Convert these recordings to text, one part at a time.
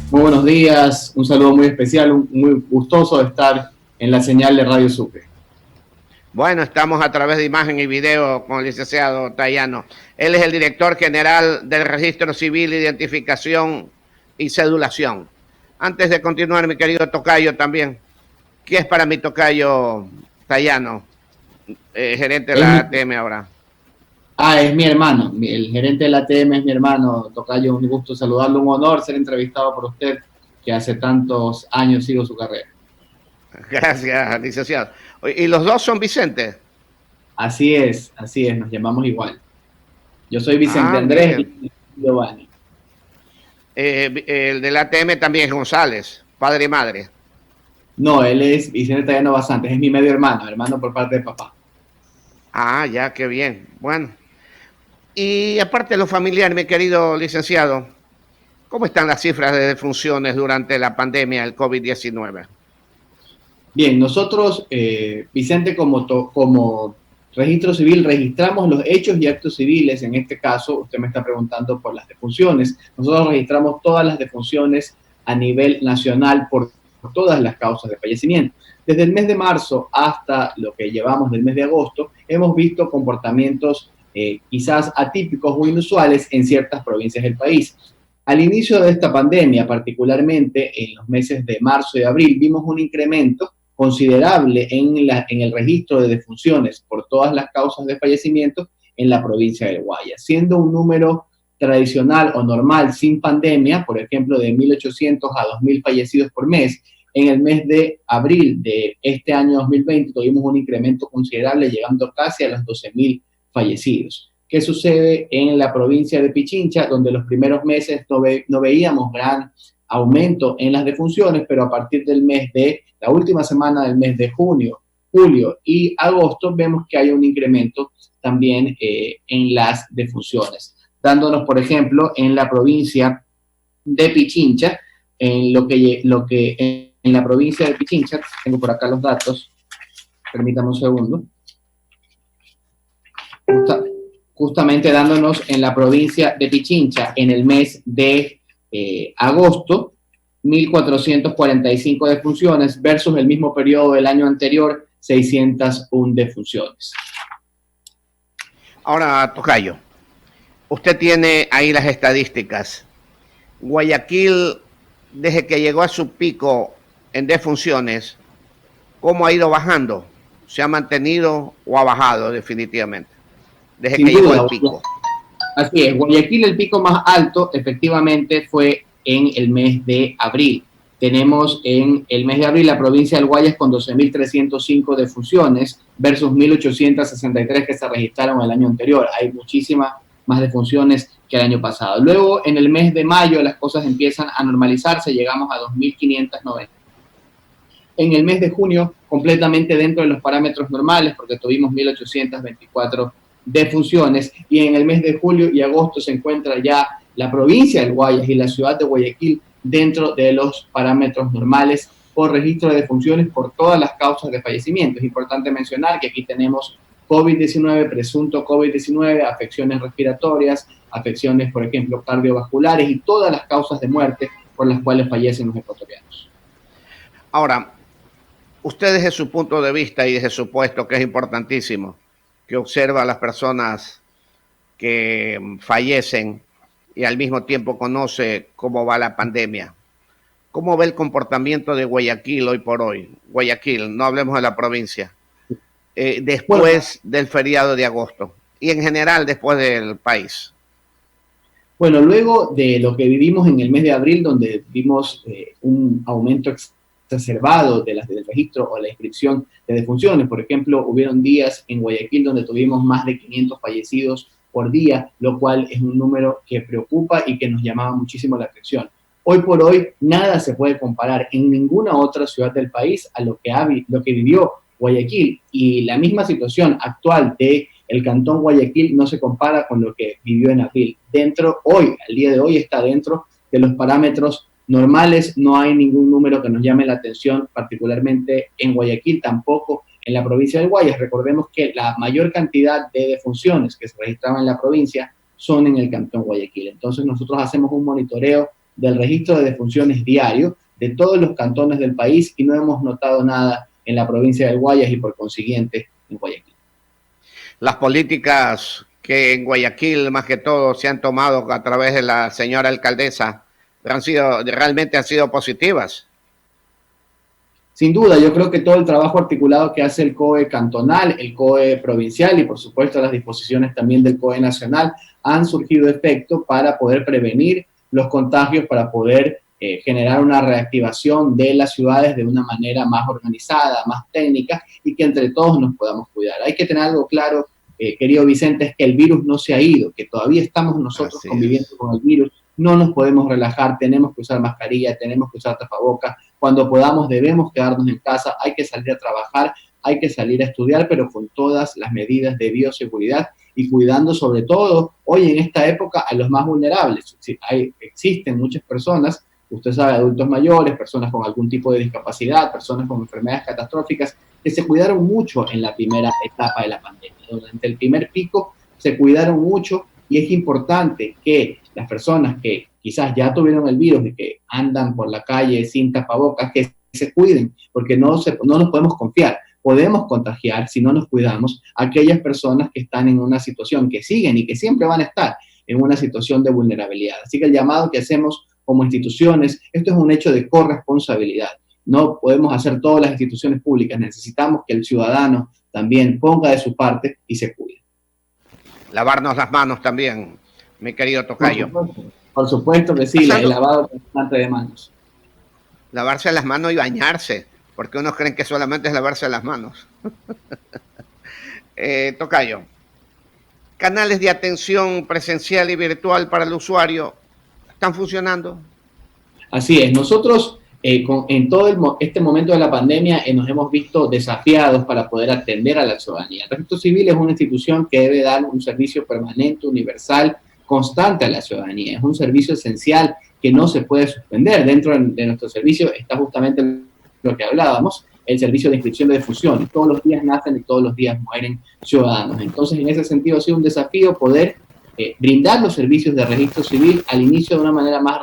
Muy buenos días, un saludo muy especial, muy gustoso de estar en la señal de Radio Sucre. Bueno, estamos a través de imagen y video con el licenciado Tayano. Él es el director general del Registro Civil, Identificación y Cedulación. Antes de continuar, mi querido tocayo también, ¿qué es para mi tocayo Tayano, gerente de Es la mi, ATM ahora? es mi hermano, el gerente de la ATM es mi hermano, tocayo, un gusto saludarlo, un honor ser entrevistado por usted, que hace tantos años sigo su carrera. Gracias, licenciado. ¿Y los dos son Vicente? Así es, nos llamamos igual. Yo soy Vicente Ah, Andrés bien. y Giovanni. El de la ATM también es González, padre y madre. No, él es Vicente Tayano Basantes, es mi medio hermano, hermano por parte de papá. Ah, ya, qué bien. Bueno. Y aparte de lo familiar, mi querido licenciado, ¿cómo están las cifras de defunciones durante la pandemia del COVID-19? Bien, nosotros, Vicente, como registro civil, registramos los hechos y actos civiles. En este caso, usted me está preguntando por las defunciones. Nosotros registramos todas las defunciones a nivel nacional por todas las causas de fallecimiento. Desde el mes de marzo hasta lo que llevamos del mes de agosto, hemos visto comportamientos quizás atípicos o inusuales en ciertas provincias del país. Al inicio de esta pandemia, particularmente en los meses de marzo y abril, vimos un incremento considerable en el registro de defunciones por todas las causas de fallecimiento en la provincia del Guayas, siendo un número tradicional o normal sin pandemia, por ejemplo, de 1.800 a 2.000 fallecidos por mes. En el mes de abril de este año 2020 tuvimos un incremento considerable, llegando casi a los 12.000 fallecidos. ¿Qué sucede en la provincia de Pichincha, donde los primeros meses no veíamos gran aumento en las defunciones, pero a partir del mes de la última semana del mes de junio, julio y agosto vemos que hay un incremento también en las defunciones, dándonos, por ejemplo, en la provincia de Pichincha, en la provincia de Pichincha, tengo por acá los datos, permítame un segundo, justamente dándonos en la provincia de Pichincha en el mes de agosto, 1.445 defunciones versus el mismo periodo del año anterior, 601 defunciones. Ahora, tocayo, usted tiene ahí las estadísticas. Guayaquil, desde que llegó a su pico en defunciones, ¿cómo ha ido bajando? ¿Se ha mantenido o ha bajado definitivamente? Desde Sin que llegó duda, al pico. así es. Guayaquil, el pico más alto, efectivamente, fue en el mes de abril. Tenemos en el mes de abril la provincia del Guayas con 12.305 defunciones versus 1.863 que se registraron el año anterior. Hay muchísimas más defunciones que el año pasado. Luego, en el mes de mayo, las cosas empiezan a normalizarse, llegamos a 2.590. En el mes de junio, completamente dentro de los parámetros normales, porque tuvimos 1.824 defunciones, y en el mes de julio y agosto se encuentra ya la provincia del Guayas y la ciudad de Guayaquil dentro de los parámetros normales por registro de defunciones por todas las causas de fallecimiento. Es importante mencionar que aquí tenemos COVID-19, presunto COVID-19, afecciones respiratorias, afecciones, por ejemplo, cardiovasculares y todas las causas de muerte por las cuales fallecen los ecuatorianos. Ahora, usted desde su punto de vista y desde su puesto, que es importantísimo, que observa a las personas que fallecen y al mismo tiempo conoce cómo va la pandemia. ¿Cómo ve el comportamiento de Guayaquil hoy por hoy? Guayaquil, no hablemos de la provincia. Después del feriado de agosto y en general después del país. Bueno, luego de lo que vivimos en el mes de abril, donde vimos un aumento exacerbado del registro o la inscripción de defunciones, por ejemplo, hubieron días en Guayaquil donde tuvimos más de 500 fallecidos por día, lo cual es un número que preocupa y que nos llamaba muchísimo la atención. Hoy por hoy, nada se puede comparar en ninguna otra ciudad del país a lo que vivió Guayaquil, y la misma situación actual de el Cantón Guayaquil no se compara con lo que vivió en abril. Al día de hoy está dentro de los parámetros normales, no hay ningún número que nos llame la atención, particularmente en Guayaquil, tampoco en la provincia del Guayas. Recordemos que la mayor cantidad de defunciones que se registraban en la provincia son en el Cantón Guayaquil. Entonces nosotros hacemos un monitoreo del registro de defunciones diario de todos los cantones del país y no hemos notado nada en la provincia del Guayas y por consiguiente en Guayaquil. Las políticas que en Guayaquil más que todo se han tomado a través de la señora alcaldesa realmente han sido positivas. Sin duda, yo creo que todo el trabajo articulado que hace el COE cantonal, el COE provincial y por supuesto las disposiciones también del COE nacional han surgido efecto para poder prevenir los contagios, para poder generar una reactivación de las ciudades de una manera más organizada, más técnica y que entre todos nos podamos cuidar. Hay que tener algo claro, querido Vicente, es que el virus no se ha ido, que todavía estamos nosotros conviviendo con el virus, no nos podemos relajar, tenemos que usar mascarilla, tenemos que usar tapabocas, cuando podamos debemos quedarnos en casa, hay que salir a trabajar, hay que salir a estudiar, pero con todas las medidas de bioseguridad y cuidando sobre todo hoy en esta época a los más vulnerables. Existen muchas personas, usted sabe, adultos mayores, personas con algún tipo de discapacidad, personas con enfermedades catastróficas, que se cuidaron mucho en la primera etapa de la pandemia. Durante el primer pico se cuidaron mucho y es importante que las personas que quizás ya tuvieron el virus y que andan por la calle sin tapabocas, que se cuiden, porque no nos podemos confiar. Podemos contagiar, si no nos cuidamos, a aquellas personas que están en una situación, que siguen y que siempre van a estar en una situación de vulnerabilidad. Así que el llamado que hacemos como instituciones, esto es un hecho de corresponsabilidad. No podemos hacer todas las instituciones públicas, necesitamos que el ciudadano también ponga de su parte y se cuide. Lavarnos las manos también, mi querido tocayo. Por supuesto que sí, el lavado constante de manos. Lavarse las manos y bañarse, porque unos creen que solamente es lavarse las manos. Tocayo, canales de atención presencial y virtual para el usuario, ¿están funcionando? Así es, nosotros en todo este momento de la pandemia nos hemos visto desafiados para poder atender a la ciudadanía. El Registro Civil es una institución que debe dar un servicio permanente, universal, constante a la ciudadanía. Es un servicio esencial que no se puede suspender. Dentro de nuestro servicio está justamente lo que hablábamos, el servicio de inscripción de defunciones. Todos los días nacen y todos los días mueren ciudadanos. Entonces, en ese sentido ha sido un desafío poder brindar los servicios de registro civil al inicio de una manera más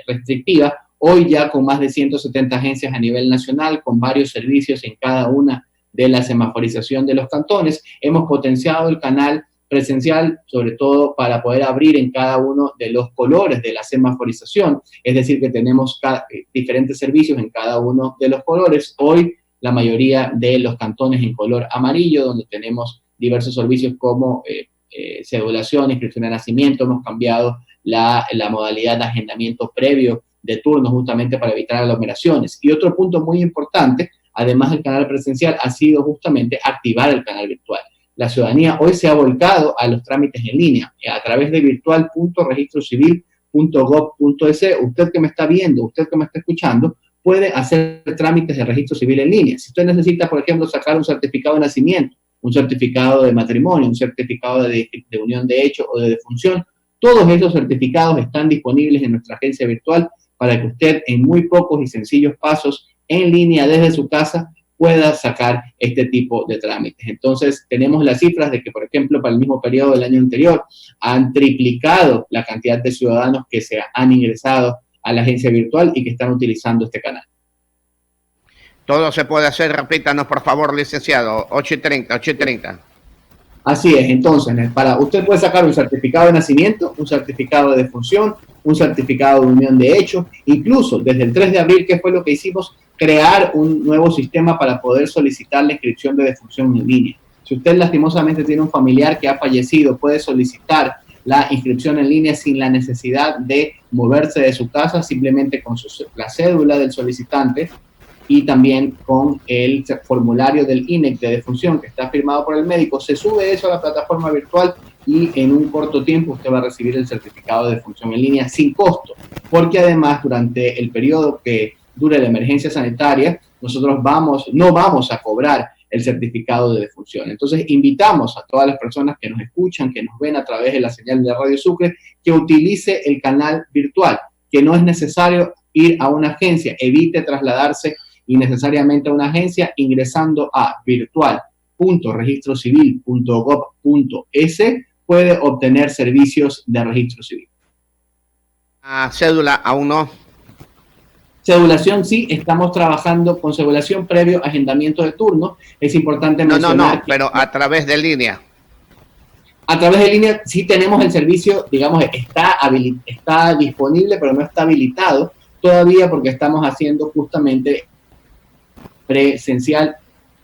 restrictiva. Hoy ya con más de 170 agencias a nivel nacional, con varios servicios en cada una de la semaforización de los cantones, hemos potenciado el canal presencial, sobre todo para poder abrir en cada uno de los colores de la semaforización, es decir, que tenemos diferentes servicios en cada uno de los colores. Hoy la mayoría de los cantones en color amarillo, donde tenemos diversos servicios como cedulación, inscripción de nacimiento, hemos cambiado la modalidad de agendamiento previo de turnos justamente para evitar aglomeraciones. Y otro punto muy importante, además del canal presencial, ha sido justamente activar el canal virtual. La ciudadanía hoy se ha volcado a los trámites en línea a través de virtual.registrocivil.gov.es. Usted que me está viendo, usted que me está escuchando, puede hacer trámites de registro civil en línea. Si usted necesita, por ejemplo, sacar un certificado de nacimiento, un certificado de matrimonio, un certificado de unión de hecho o de defunción, todos esos certificados están disponibles en nuestra agencia virtual para que usted en muy pocos y sencillos pasos en línea desde su casa pueda sacar este tipo de trámites. Entonces, tenemos las cifras de que, por ejemplo, para el mismo periodo del año anterior, han triplicado la cantidad de ciudadanos que se han ingresado a la agencia virtual y que están utilizando este canal. Todo se puede hacer, repítanos, por favor, licenciado, 8:30. Así es, entonces, usted puede sacar un certificado de nacimiento, un certificado de defunción, un certificado de unión de hecho, incluso desde el 3 de abril, que fue lo que hicimos, crear un nuevo sistema para poder solicitar la inscripción de defunción en línea. Si usted lastimosamente tiene un familiar que ha fallecido, puede solicitar la inscripción en línea sin la necesidad de moverse de su casa, simplemente con la cédula del solicitante y también con el formulario del INEC de defunción que está firmado por el médico. Se sube eso a la plataforma virtual y en un corto tiempo usted va a recibir el certificado de defunción en línea sin costo, porque además durante el periodo que dure la emergencia sanitaria, nosotros no vamos a cobrar el certificado de defunción. Entonces, invitamos a todas las personas que nos escuchan, que nos ven a través de la señal de Radio Sucre, que utilice el canal virtual, que no es necesario ir a una agencia, evite trasladarse innecesariamente a una agencia ingresando a virtual.registrocivil.gov.es puede obtener servicios de registro civil. Cédula aún no. Cedulación sí, estamos trabajando con cedulación previo agendamiento de turno. Es importante mencionar que pero a través de línea. a través de línea sí tenemos el servicio, digamos, está disponible, pero no está habilitado todavía porque estamos haciendo justamente presencial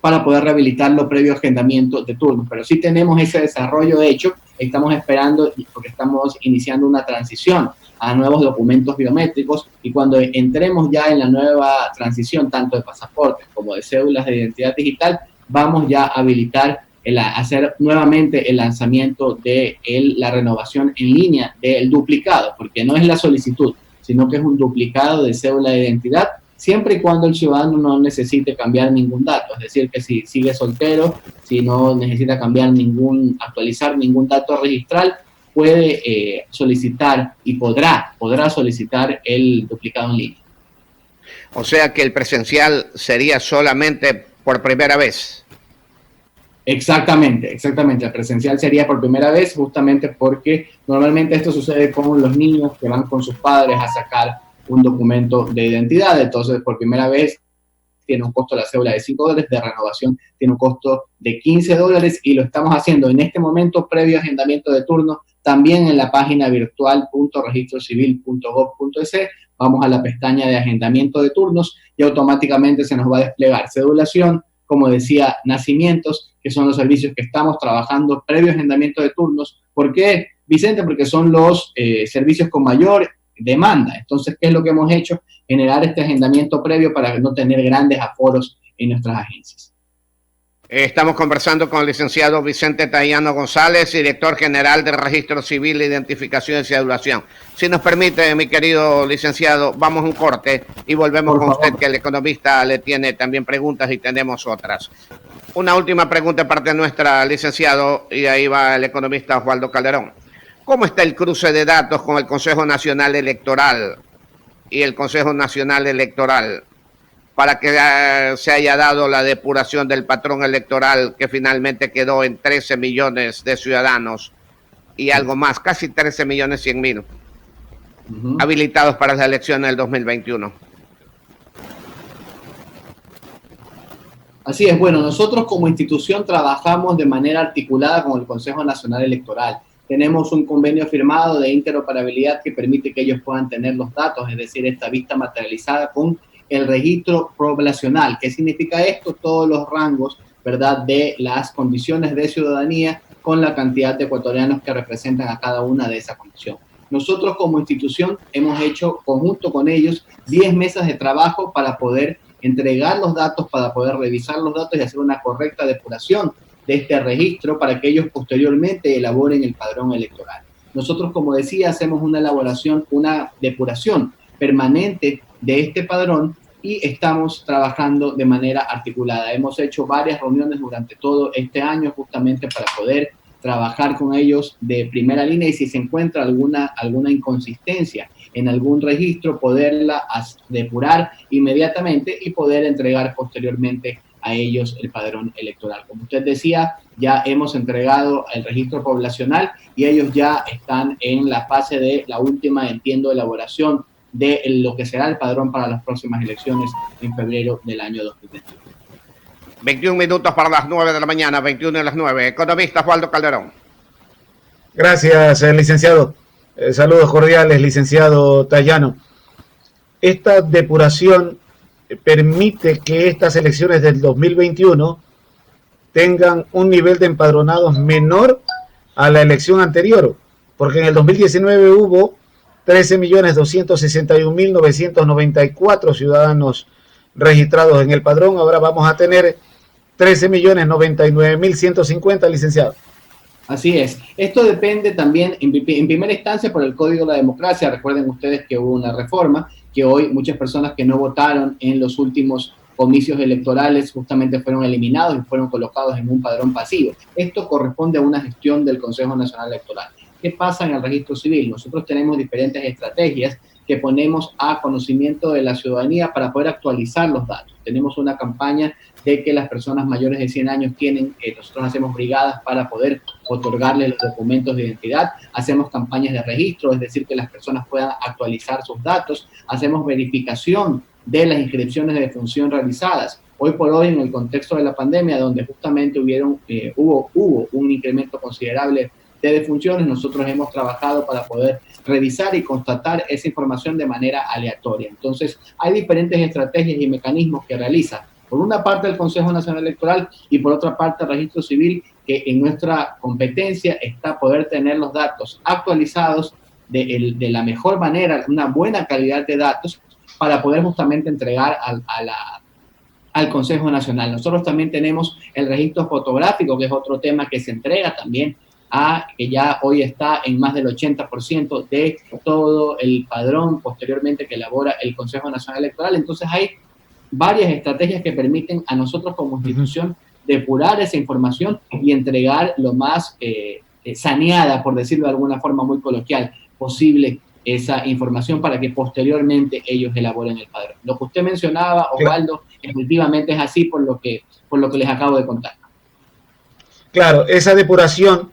para poder rehabilitarlo previo agendamiento de turnos. Pero sí tenemos ese desarrollo hecho, estamos esperando porque estamos iniciando una transición a nuevos documentos biométricos y cuando entremos ya en la nueva transición, tanto de pasaportes como de cédulas de identidad digital, vamos ya a habilitar hacer nuevamente el lanzamiento de la renovación en línea del duplicado, porque no es la solicitud, sino que es un duplicado de cédula de identidad, siempre y cuando el ciudadano no necesite cambiar ningún dato, es decir, que si sigue soltero, si no necesita actualizar ningún dato registral, puede solicitar y podrá solicitar el duplicado en línea. O sea que el presencial sería solamente por primera vez. Exactamente. El presencial sería por primera vez, justamente porque normalmente esto sucede con los niños que van con sus padres a sacar un documento de identidad. Entonces, por primera vez tiene un costo de la cédula de $5, de renovación tiene un costo de $15 y lo estamos haciendo en este momento previo agendamiento de turno también en la página virtual.registrocivil.gov.es. Vamos a la pestaña de agendamiento de turnos y automáticamente se nos va a desplegar cedulación, como decía, nacimientos, que son los servicios que estamos trabajando previo agendamiento de turnos. ¿Por qué, Vicente? Porque son los servicios con mayor demanda. Entonces, ¿qué es lo que hemos hecho? Generar este agendamiento previo para no tener grandes aforos en nuestras agencias. Estamos conversando con el licenciado Vicente Tayano González, director general de Registro Civil, Identificación y Cedulación. Si nos permite, mi querido licenciado, vamos a un corte y volvemos con usted, que el economista le tiene también preguntas y tenemos otras. Una última pregunta de parte nuestra, licenciado, y ahí va el economista Osvaldo Calderón. ¿Cómo está el cruce de datos con el Consejo Nacional Electoral y el Consejo Nacional Electoral para que se haya dado la depuración del patrón electoral que finalmente quedó en 13 millones de ciudadanos y algo más, casi 13.100.000 habilitados para las elecciones del 2021? Así es, bueno, nosotros como institución trabajamos de manera articulada con el Consejo Nacional Electoral. Tenemos un convenio firmado de interoperabilidad que permite que ellos puedan tener los datos, es decir, esta vista materializada con el registro poblacional. ¿Qué significa esto? Todos los rangos, ¿verdad?, de las condiciones de ciudadanía con la cantidad de ecuatorianos que representan a cada una de esas condiciones. Nosotros como institución hemos hecho, conjunto con ellos, 10 mesas de trabajo para poder entregar los datos, para poder revisar los datos y hacer una correcta depuración de este registro para que ellos posteriormente elaboren el padrón electoral. Nosotros, como decía, hacemos una elaboración, una depuración permanente de este padrón y estamos trabajando de manera articulada. Hemos hecho varias reuniones durante todo este año justamente para poder trabajar con ellos de primera línea y si se encuentra alguna inconsistencia en algún registro, poderla depurar inmediatamente y poder entregar posteriormente a ellos el padrón electoral. Como usted decía, ya hemos entregado el registro poblacional y ellos ya están en la fase de la última, entiendo, elaboración de lo que será el padrón para las próximas elecciones en febrero del año 2021. 21 minutos para las 9 de la mañana, 21 a las 9. Economista Osvaldo Calderón. Gracias, licenciado. Saludos cordiales, licenciado Tayano. Esta depuración permite que estas elecciones del 2021 tengan un nivel de empadronados menor a la elección anterior, porque en el 2019 hubo 13.261.994 ciudadanos registrados en el padrón. Ahora vamos a tener 13.099.150, licenciado. Así es. Esto depende también, en primera instancia, por el Código de la Democracia. Recuerden ustedes que hubo una reforma, que hoy muchas personas que no votaron en los últimos comicios electorales justamente fueron eliminados y fueron colocados en un padrón pasivo. Esto corresponde a una gestión del Consejo Nacional Electoral. ¿Qué pasa en el registro civil? Nosotros tenemos diferentes estrategias que ponemos a conocimiento de la ciudadanía para poder actualizar los datos. Tenemos una campaña de que las personas mayores de 100 años nosotros hacemos brigadas para poder otorgarles los documentos de identidad, hacemos campañas de registro, es decir, que las personas puedan actualizar sus datos, hacemos verificación de las inscripciones de defunción realizadas. Hoy por hoy, en el contexto de la pandemia, donde justamente hubo un incremento considerable de defunciones, nosotros hemos trabajado para poder revisar y constatar esa información de manera aleatoria. Entonces, hay diferentes estrategias y mecanismos que realiza, por una parte, el Consejo Nacional Electoral y por otra parte, el Registro Civil, que en nuestra competencia está poder tener los datos actualizados de la mejor manera, una buena calidad de datos, para poder justamente entregar al Consejo Nacional. Nosotros también tenemos el registro fotográfico, que es otro tema que se entrega también que ya hoy está en más del 80% de todo el padrón posteriormente que elabora el Consejo Nacional Electoral. Entonces hay varias estrategias que permiten a nosotros como institución depurar esa información y entregar lo más saneada, por decirlo de alguna forma muy coloquial, posible esa información para que posteriormente ellos elaboren el padrón. Lo que usted mencionaba, Osvaldo, efectivamente es así por lo que les acabo de contar. Claro, esa depuración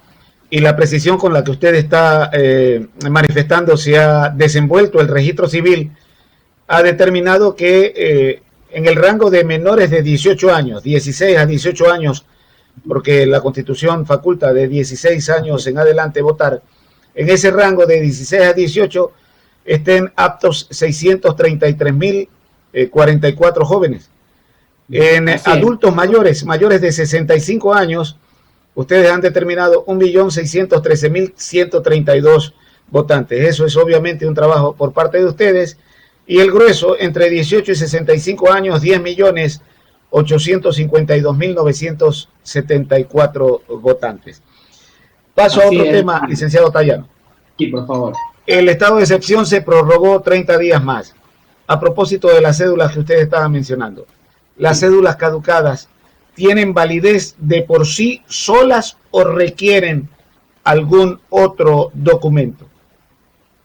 y la precisión con la que usted está manifestando se ha desenvuelto el registro civil, ha determinado que en el rango de menores de 18 años, 16 a 18 años, porque la Constitución faculta de 16 años en adelante votar, en ese rango de 16 a 18 estén aptos 633.044 jóvenes. En adultos mayores de 65 años, ustedes han determinado 1.613.132 votantes. Eso es obviamente un trabajo por parte de ustedes. Y el grueso, entre 18 y 65 años, 10.852.974 votantes. Paso a otro tema, licenciado Tallano. Sí, por favor. El estado de excepción se prorrogó 30 días más. A propósito de las cédulas que ustedes estaban mencionando, las cédulas caducadas, ¿tienen validez de por sí solas o requieren algún otro documento?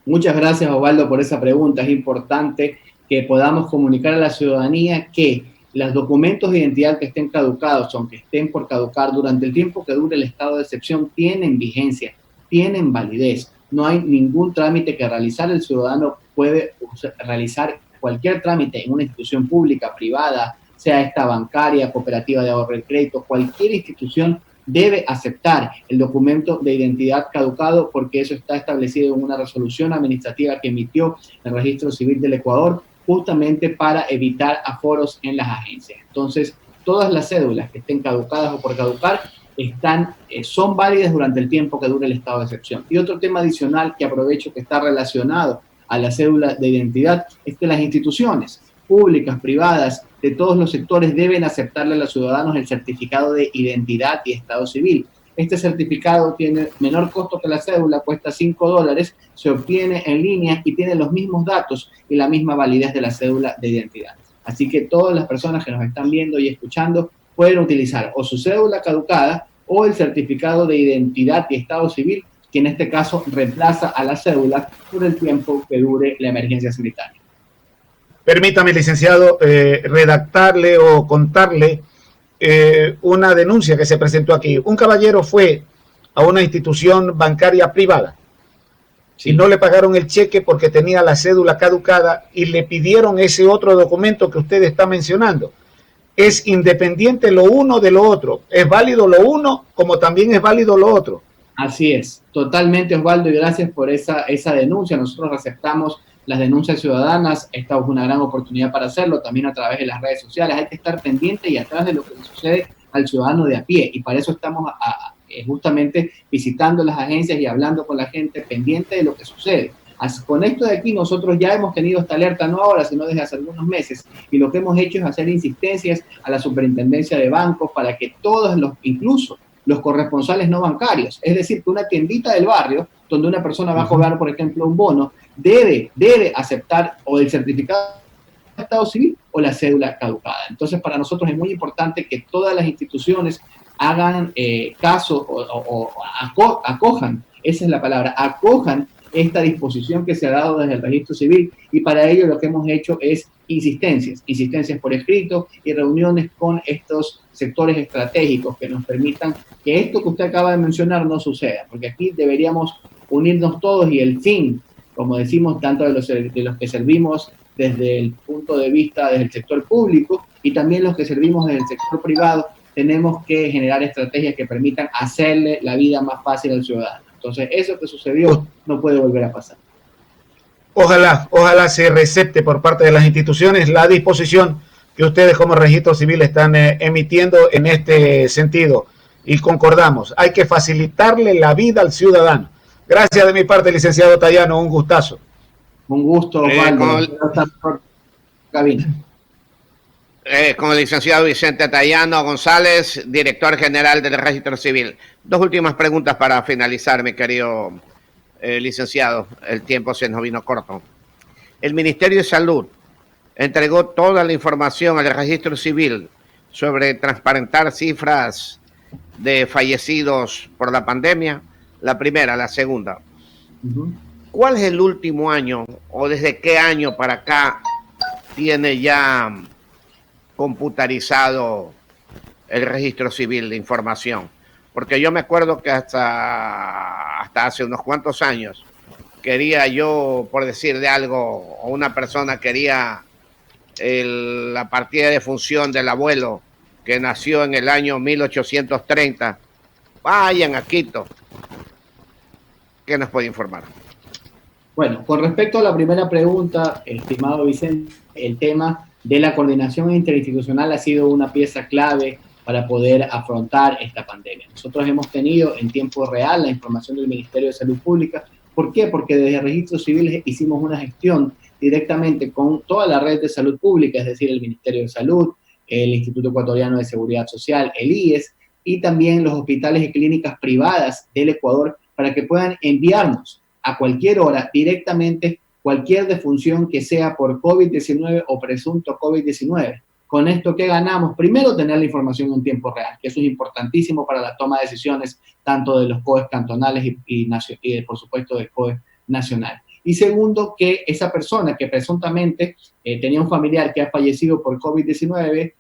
Muchas gracias, Osvaldo, por esa pregunta. Es importante que podamos comunicar a la ciudadanía que los documentos de identidad que estén caducados, aunque estén por caducar durante el tiempo que dure el estado de excepción, tienen vigencia, tienen validez. No hay ningún trámite que realizar. El ciudadano puede realizar cualquier trámite en una institución pública, privada, sea esta bancaria, cooperativa de ahorro y crédito, cualquier institución debe aceptar el documento de identidad caducado, porque eso está establecido en una resolución administrativa que emitió el Registro Civil del Ecuador, justamente para evitar aforos en las agencias. Entonces, todas las cédulas que estén caducadas o por caducar son válidas durante el tiempo que dure el estado de excepción. Y otro tema adicional que aprovecho, que está relacionado a la cédula de identidad, es que las instituciones públicas, privadas, de todos los sectores deben aceptarle a los ciudadanos el certificado de identidad y estado civil. Este certificado tiene menor costo que la cédula, cuesta $5, se obtiene en línea y tiene los mismos datos y la misma validez de la cédula de identidad. Así que todas las personas que nos están viendo y escuchando pueden utilizar o su cédula caducada o el certificado de identidad y estado civil, que en este caso reemplaza a la cédula por el tiempo que dure la emergencia sanitaria. Permítame, licenciado, redactarle o contarle una denuncia que se presentó aquí. Un caballero fue a una institución bancaria privada y no le pagaron el cheque porque tenía la cédula caducada y le pidieron ese otro documento que usted está mencionando. Es independiente lo uno de lo otro. Es válido lo uno como también es válido lo otro. Así es, totalmente, Osvaldo, y gracias por esa denuncia. Nosotros aceptamos las denuncias ciudadanas. Esta es una gran oportunidad para hacerlo, también a través de las redes sociales. Hay que estar pendiente y atrás de lo que le sucede al ciudadano de a pie, y para eso estamos justamente visitando las agencias y hablando con la gente pendiente de lo que sucede. Con esto de aquí nosotros ya hemos tenido esta alerta, no ahora, sino desde hace algunos meses, y lo que hemos hecho es hacer insistencias a la superintendencia de bancos para que todos incluso los corresponsales no bancarios, es decir, que una tiendita del barrio, donde una persona va a cobrar, por ejemplo, un bono, debe aceptar o el certificado de estado civil o la cédula caducada. Entonces, para nosotros es muy importante que todas las instituciones hagan caso o acojan, esa es la palabra, acojan esta disposición que se ha dado desde el registro civil, y para ello lo que hemos hecho es insistencias por escrito y reuniones con estos sectores estratégicos que nos permitan que esto que usted acaba de mencionar no suceda, porque aquí deberíamos unirnos todos y el fin, como decimos, tanto de los que servimos desde el punto de vista del sector público y también los que servimos desde el sector privado, tenemos que generar estrategias que permitan hacerle la vida más fácil al ciudadano. Entonces, eso que sucedió no puede volver a pasar. Ojalá se recepte por parte de las instituciones la disposición que ustedes como registro civil están emitiendo en este sentido. Y concordamos, hay que facilitarle la vida al ciudadano. Gracias de mi parte, licenciado Tayano, un gustazo. Un gusto, con el licenciado Vicente Tayano González, director general del Registro Civil. Dos últimas preguntas para finalizar, mi querido licenciado. El tiempo se nos vino corto. El Ministerio de Salud entregó toda la información al Registro Civil sobre transparentar cifras de fallecidos por la pandemia. La primera. La segunda. ¿Cuál es el último año o desde qué año para acá tiene ya computarizado el registro civil de información? Porque yo me acuerdo que hasta hace unos cuantos años quería yo, por decir de algo, o una persona quería la partida de función del abuelo que nació en el año 1830. Vayan a Quito. ¿Qué nos puede informar? Bueno, con respecto a la primera pregunta, estimado Vicente, el tema de la coordinación interinstitucional ha sido una pieza clave para poder afrontar esta pandemia. Nosotros hemos tenido en tiempo real la información del Ministerio de Salud Pública. ¿Por qué? Porque desde Registro Civil hicimos una gestión directamente con toda la red de salud pública, es decir, el Ministerio de Salud, el Instituto Ecuatoriano de Seguridad Social, el IES, y también los hospitales y clínicas privadas del Ecuador, para que puedan enviarnos a cualquier hora directamente cualquier defunción que sea por COVID-19 o presunto COVID-19. Con esto, ¿qué ganamos? Primero, tener la información en tiempo real, que eso es importantísimo para la toma de decisiones tanto de los COEs cantonales y por supuesto, del COE nacional. Y segundo, que esa persona que presuntamente tenía un familiar que ha fallecido por COVID-19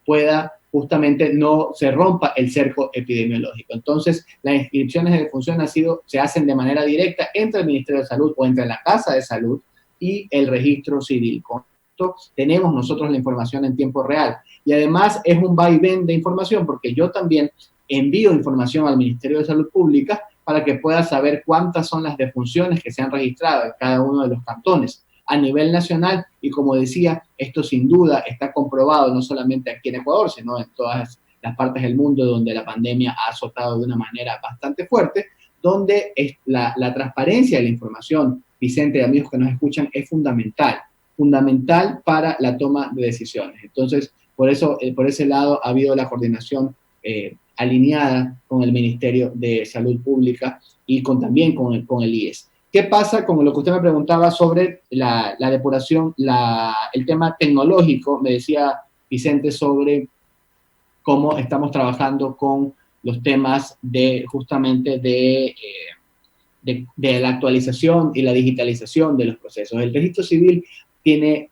pueda justamente no se rompa el cerco epidemiológico. Entonces, las inscripciones de defunción se hacen de manera directa entre el Ministerio de Salud o entre la Casa de Salud y el Registro Civil. Con esto tenemos nosotros la información en tiempo real. Y además es un vaivén de información porque yo también envío información al Ministerio de Salud Pública para que pueda saber cuántas son las defunciones que se han registrado en cada uno de los cantones a nivel nacional, y como decía, esto sin duda está comprobado no solamente aquí en Ecuador, sino en todas las partes del mundo donde la pandemia ha azotado de una manera bastante fuerte, donde la transparencia de la información, Vicente y amigos que nos escuchan, es fundamental para la toma de decisiones. Entonces, por ese lado ha habido la coordinación alineada con el Ministerio de Salud Pública y también con el IES. ¿Qué pasa con lo que usted me preguntaba sobre la depuración, el tema tecnológico? Me decía Vicente sobre cómo estamos trabajando con los temas justamente de la actualización y la digitalización de los procesos. El registro civil sigue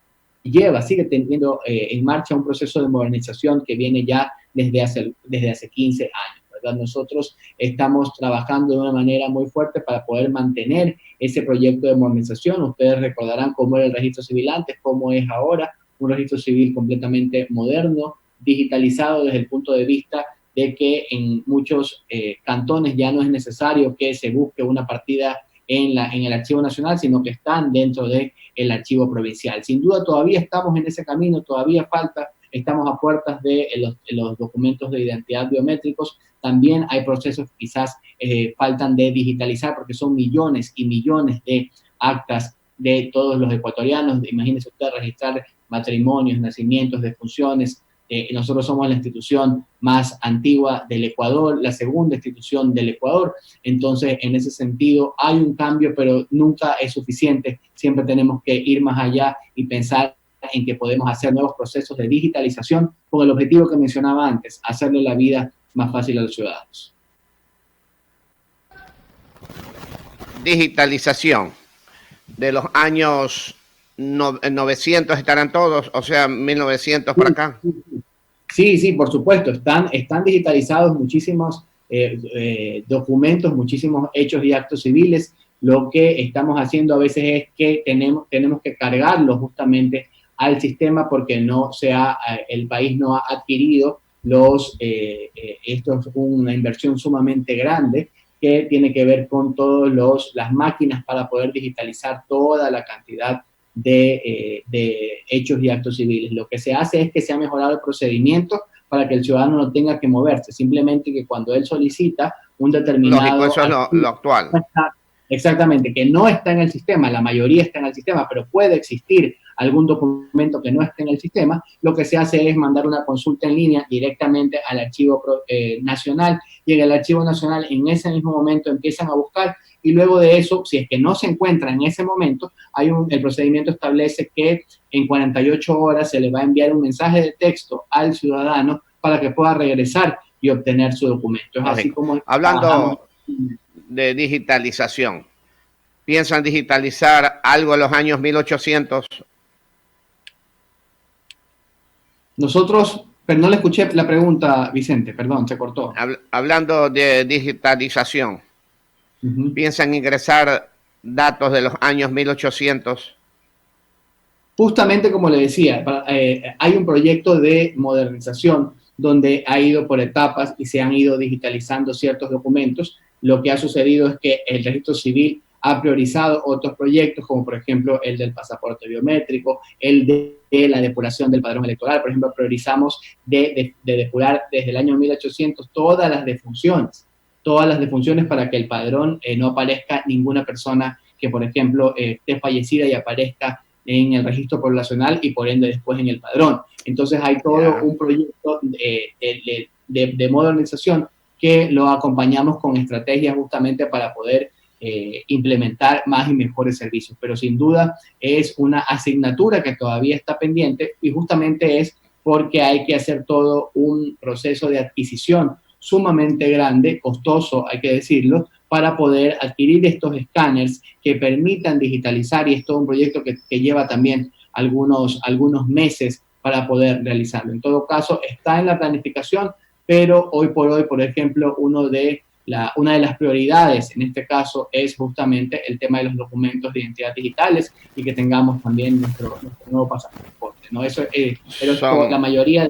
teniendo en marcha un proceso de modernización que viene ya desde hace 15 años. ¿Verdad? Nosotros estamos trabajando de una manera muy fuerte para poder mantener ese proyecto de modernización. Ustedes recordarán cómo era el registro civil antes, cómo es ahora, un registro civil completamente moderno, digitalizado desde el punto de vista de que en muchos cantones ya no es necesario que se busque una partida en el Archivo Nacional, sino que están dentro del Archivo Provincial. Sin duda todavía estamos en ese camino, todavía falta. Estamos a puertas de los documentos de identidad biométricos. También hay procesos que quizás faltan de digitalizar porque son millones y millones de actas de todos los ecuatorianos. Imagínense usted registrar matrimonios, nacimientos, defunciones. Nosotros somos la institución más antigua del Ecuador, la segunda institución del Ecuador. Entonces, en ese sentido, hay un cambio, pero nunca es suficiente. Siempre tenemos que ir más allá y pensar en que podemos hacer nuevos procesos de digitalización con el objetivo que mencionaba antes, hacerle la vida más fácil a los ciudadanos. digitalización de los años 900 estarán todos, o sea, 1900 para acá. Sí, sí, por supuesto, están digitalizados muchísimos documentos, muchísimos hechos y actos civiles. Lo que estamos haciendo a veces es que tenemos que cargarlos justamente al sistema porque el país no ha adquirido esto es una inversión sumamente grande que tiene que ver con todas las máquinas para poder digitalizar toda la cantidad de hechos y actos civiles. Lo que se hace es que se ha mejorado el procedimiento para que el ciudadano no tenga que moverse, simplemente que cuando él solicita un determinado... Lógico, eso es lo actual. Exactamente, que no está en el sistema, la mayoría está en el sistema, pero puede existir algún documento que no esté en el sistema, lo que se hace es mandar una consulta en línea directamente al archivo nacional, y en el archivo nacional en ese mismo momento empiezan a buscar, y luego de eso, si es que no se encuentra en ese momento, el procedimiento establece que en 48 horas se le va a enviar un mensaje de texto al ciudadano para que pueda regresar y obtener su documento. Es así como... Hablando de digitalización, ¿piensan digitalizar algo en los años 1800? Nosotros, pero no le escuché la pregunta, Vicente, perdón, se cortó. Hablando de digitalización, ¿piensan ingresar datos de los años 1800? Justamente como le decía, hay un proyecto de modernización donde ha ido por etapas y se han ido digitalizando ciertos documentos. Lo que ha sucedido es que el registro civil ha priorizado otros proyectos, como por ejemplo el del pasaporte biométrico, el de la depuración del padrón electoral. Por ejemplo, priorizamos de depurar desde el año 1800 todas las defunciones para que el padrón no aparezca ninguna persona que, por ejemplo, esté fallecida y aparezca en el registro poblacional y por ende después en el padrón. Entonces hay todo un proyecto de modernización que lo acompañamos con estrategias justamente para poder implementar más y mejores servicios. Pero sin duda es una asignatura que todavía está pendiente y justamente es porque hay que hacer todo un proceso de adquisición sumamente grande, costoso, hay que decirlo, para poder adquirir estos escáneres que permitan digitalizar, y es todo un proyecto que lleva también algunos meses para poder realizarlo. En todo caso, está en la planificación, pero hoy por hoy, por ejemplo, una de las prioridades en este caso es justamente el tema de los documentos de identidad digitales y que tengamos también nuestro nuevo pasaporte, ¿no? Eso pero la mayoría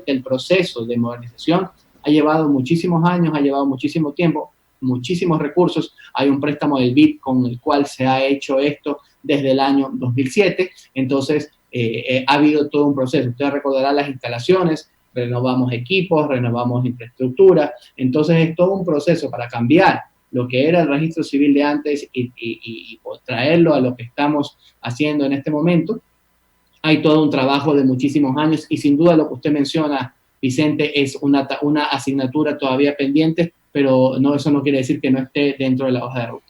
del proceso de modernización ha llevado muchísimos años, ha llevado muchísimo tiempo, muchísimos recursos. Hay un préstamo del BID con el cual se ha hecho esto desde el año 2007, entonces ha habido todo un proceso. Usted recordará las instalaciones, renovamos equipos, renovamos infraestructura, entonces es todo un proceso para cambiar lo que era el registro civil de antes y traerlo a lo que estamos haciendo en este momento. Hay todo un trabajo de muchísimos años y sin duda lo que usted menciona, Vicente, es una asignatura todavía pendiente, pero eso no quiere decir que no esté dentro de la hoja de ruta.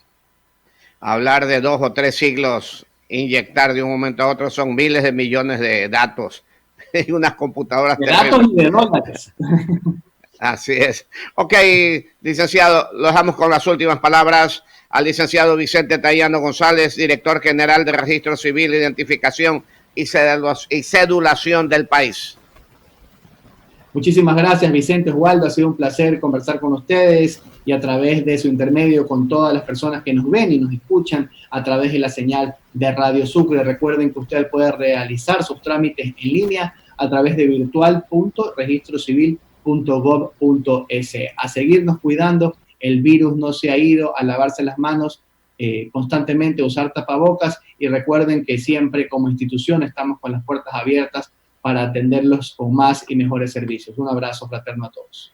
Hablar de 2 o 3 siglos, inyectar de un momento a otro, son miles de millones de datos y unas computadoras de datos y de dólares. Así es. Ok, licenciado, lo dejamos con las últimas palabras al licenciado Vicente Tayano González, director general de Registro Civil, Identificación y Cedulación del país. Muchísimas gracias, Vicente, Oswaldo. Ha sido un placer conversar con ustedes y a través de su intermedio con todas las personas que nos ven y nos escuchan a través de la señal de Radio Sucre. Recuerden que usted puede realizar sus trámites en línea a través de virtual.registrocivil.gov.es. A seguirnos cuidando, el virus no se ha ido, a lavarse las manos constantemente, usar tapabocas y recuerden que siempre como institución estamos con las puertas abiertas para atenderlos con más y mejores servicios. Un abrazo fraterno a todos.